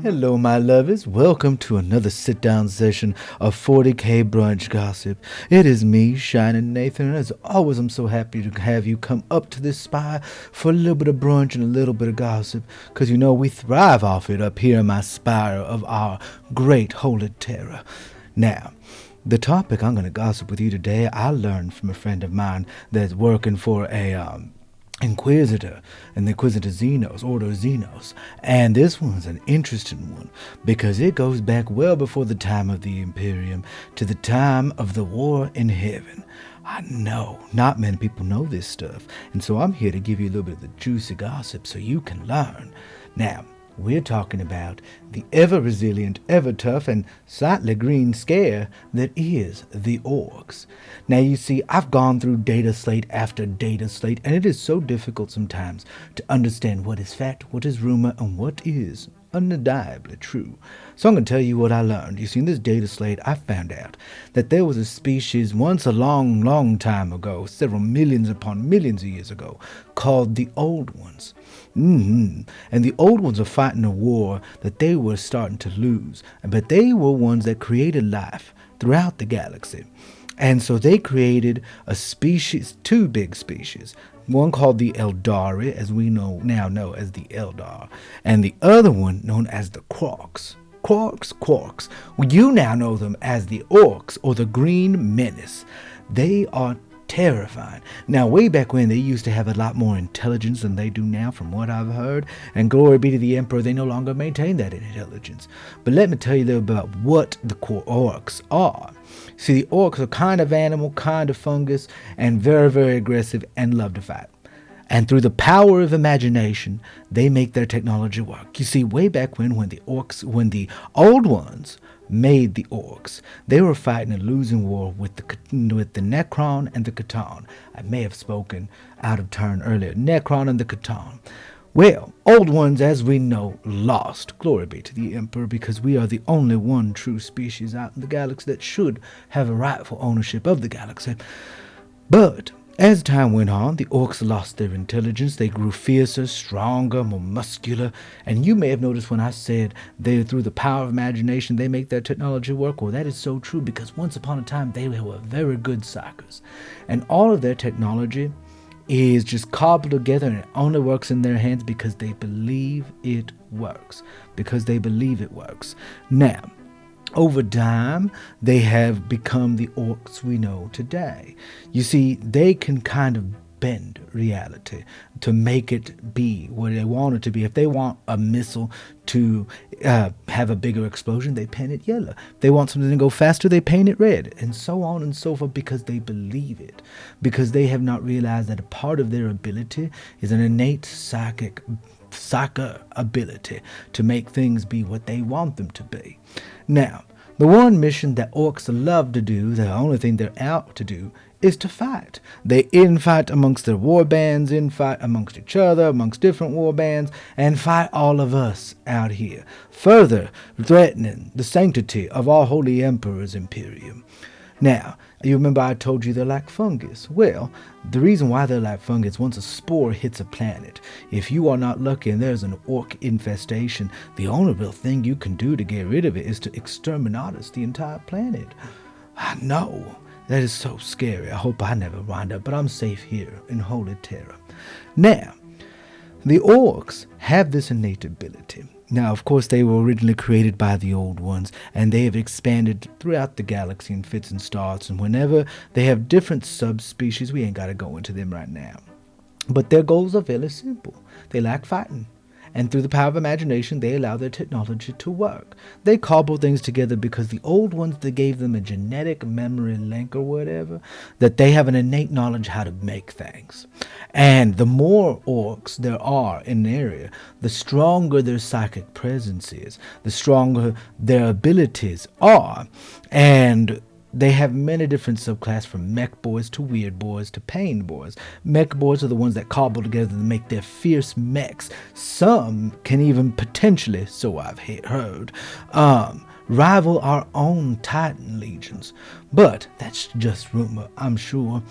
Hello, my lovers. Welcome to another sit-down session of 40k Brunch Gossip. It is me, ShiningNathan, and as always, I'm so happy to have you come up to this spire for a little bit of brunch and a little bit of gossip, because you know we thrive off it up here in my spire of our great holy terror. Now, the topic I'm going to gossip with you today, I learned from a friend of mine that's working for a Inquisitor and the Inquisitor Xenos, Order of Xenos, and this one's an interesting one because it goes back well before the time of the Imperium to the time of the War in Heaven. I know not many people know this stuff, and so I'm here to give you a little bit of the juicy gossip so you can learn. Now, we're talking about the ever-resilient, ever-tough, and slightly green scare that is the Orks. Now, you see, I've gone through data slate after data slate, and it is so difficult sometimes to understand what is fact, what is rumor, and what is undeniably true. So I'm going to tell you what I learned. You see, in this data slate, I found out that there was a species once a long, long time ago, several millions upon millions of years ago, called the Old Ones. And the Old Ones are fighting a war that they were starting to lose, but they were ones that created life throughout the galaxy. And so they created a species, two big species, one called the Eldari, as we now know as the Eldar, and the other one known as the Quarks. Quarks. Well, you now know them as the Orks, or the Green Menace. They are terrifying. Now, way back when, they used to have a lot more intelligence than they do now, from what I've heard, and glory be to the Emperor, they no longer maintain that intelligence. But let me tell you a little about what the Orks are. See, the Orks are kind of animal, kind of fungus, and very, very aggressive and love to fight. And through the power of imagination, they make their technology work. You see, way back when the Old Ones made the Orks, they were fighting a losing war with the Necron and the Catan. I may have spoken out of turn earlier. Necron and the Catan. Well, Old Ones, as we know, lost. Glory be to the Emperor, because we are the only one true species out in the galaxy that should have a rightful ownership of the galaxy. But as time went on, the Orks lost their intelligence. They grew fiercer, stronger, more muscular. And you may have noticed when I said through the power of imagination, they make their technology work. Well, that is so true, because once upon a time, they were very good psychers. And all of their technology is just cobbled together, and it only works in their hands because they believe it works. Now, over time, they have become the Orks we know today. You see, they can kind of bend reality to make it be what they want it to be. If they want a missile to have a bigger explosion, they paint it yellow. If they want something to go faster, they paint it red, and so on and so forth, because they believe it. Because they have not realized that a part of their ability is an innate psychic ability to make things be what they want them to be. Now, the one mission that Orks love to do, the only thing they're out to do, is to fight. They infight amongst their war bands, infight amongst each other, amongst different war bands, and fight all of us out here, further threatening the sanctity of our holy Emperor's Imperium. Now, you remember I told you they're like fungus. Well, the reason why they're like fungus, once a spore hits a planet, if you are not lucky and there's an Ork infestation, the only real thing you can do to get rid of it is to exterminate the entire planet. I know, that is so scary. I hope I never wind up, but I'm safe here in holy terror. Now, the Orks have this innate ability. Now, of course, they were originally created by the Old Ones, and they have expanded throughout the galaxy in fits and starts, and whenever they have different subspecies, we ain't got to go into them right now. But their goals are very simple. They like fighting, and through the power of imagination, they allow their technology to work. They cobble things together because the Old Ones, they gave them a genetic memory link or whatever, that they have an innate knowledge how to make things. And the more Orks there are in an area, the stronger their psychic presence is, the stronger their abilities are. And they have many different subclasses, from mech boys to weird boys to pain boys. Mech boys are the ones that cobble together to make their fierce mechs. Some can even potentially, so I've heard, rival our own Titan legions. But that's just rumor, I'm sure.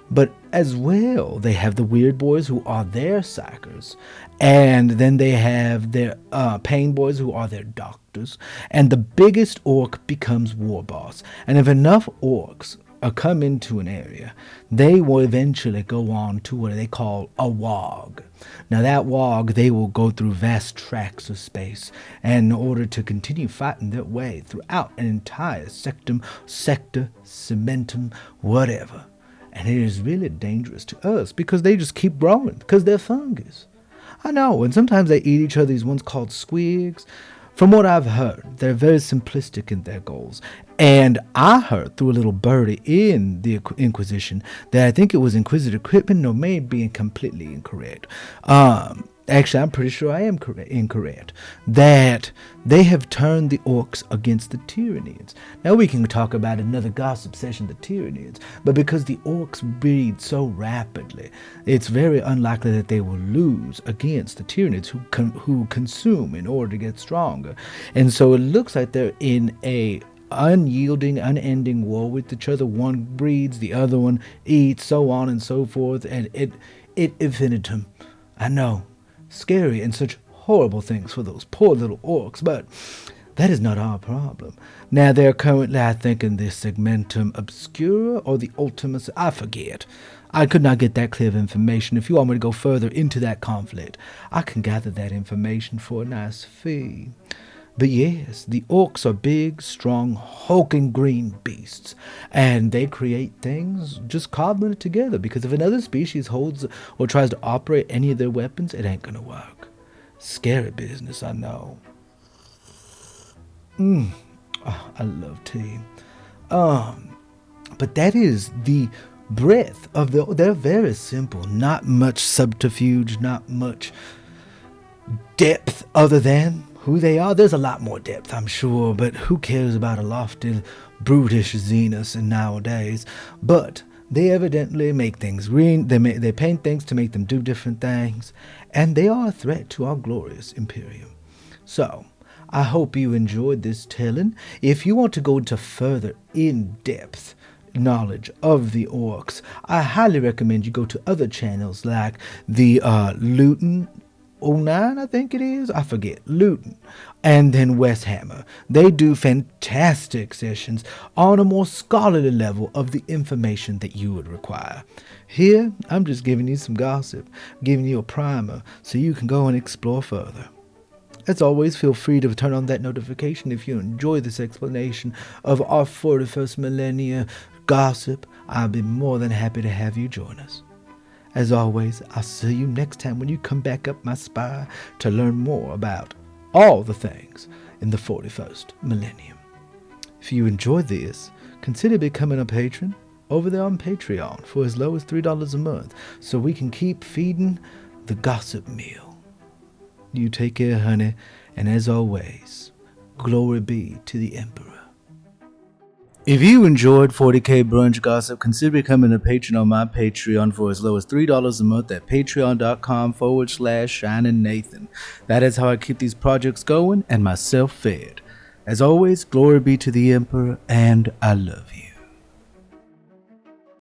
But as well, they have the weird boys who are their psychers. And then they have their pain boys who are their doctors. And the biggest orc becomes war boss. And if enough orcs come into an area, they will eventually go on to what they call a wog. Now that wog, they will go through vast tracts of space, and in order to continue fighting their way throughout an entire sector, cementum, whatever. And it is really dangerous to us because they just keep growing, because they're fungus. I know, and sometimes they eat each other, these ones called squigs. From what I've heard, they're very simplistic in their goals. And I heard through a little birdie in the Inquisition that I think it was Inquisitor Crippen, or may be completely incorrect. Actually, I'm pretty sure I am incorrect. That they have turned the orcs against the Tyranids. Now we can talk about another gossip session, the Tyranids. But because the orcs breed so rapidly, it's very unlikely that they will lose against the Tyranids who consume in order to get stronger. And so it looks like they're in a unyielding, unending war with each other. One breeds, the other one eats, so on and so forth. And it infinitum. I know. Scary and such horrible things for those poor little orcs, but that is not our problem. Now they're currently, I think, in the segmentum obscura or the ultimus, I forget. I could not get that clear of information. If you want me to go further into that conflict, I can gather that information for a nice fee. But yes, the orcs are big, strong, hulking green beasts, and they create things just cobbling it together, because if another species holds or tries to operate any of their weapons, it ain't gonna work. Scary business, I know. Oh, I love tea. But that is the breadth of they're very simple, not much subterfuge, not much depth other than who they are. There's a lot more depth, I'm sure, but who cares about a lofty, brutish Xenos in nowadays? But they evidently make things green. They paint things to make them do different things, and they are a threat to our glorious Imperium. So, I hope you enjoyed this telling. If you want to go into further in-depth knowledge of the orcs, I highly recommend you go to other channels like the Luton 09, I think it is. I forget. Luton. And then West Hammer. They do fantastic sessions on a more scholarly level of the information that you would require. Here, I'm just giving you some gossip, giving you a primer so you can go and explore further. As always, feel free to turn on that notification if you enjoy this explanation of our 41st millennia gossip. I'll be more than happy to have you join us. As always, I'll see you next time when you come back up my spine to learn more about all the things in the 41st millennium. If you enjoyed this, consider becoming a patron over there on Patreon for as low as $3 a month so we can keep feeding the gossip meal. You take care, honey, and as always, glory be to the Emperor. If you enjoyed 40k Brunch Gossip, consider becoming a patron on my Patreon for as low as $3 a month at patreon.com/ShiningNathan. That is how I keep these projects going and myself fed. As always, glory be to the Emperor, and I love you.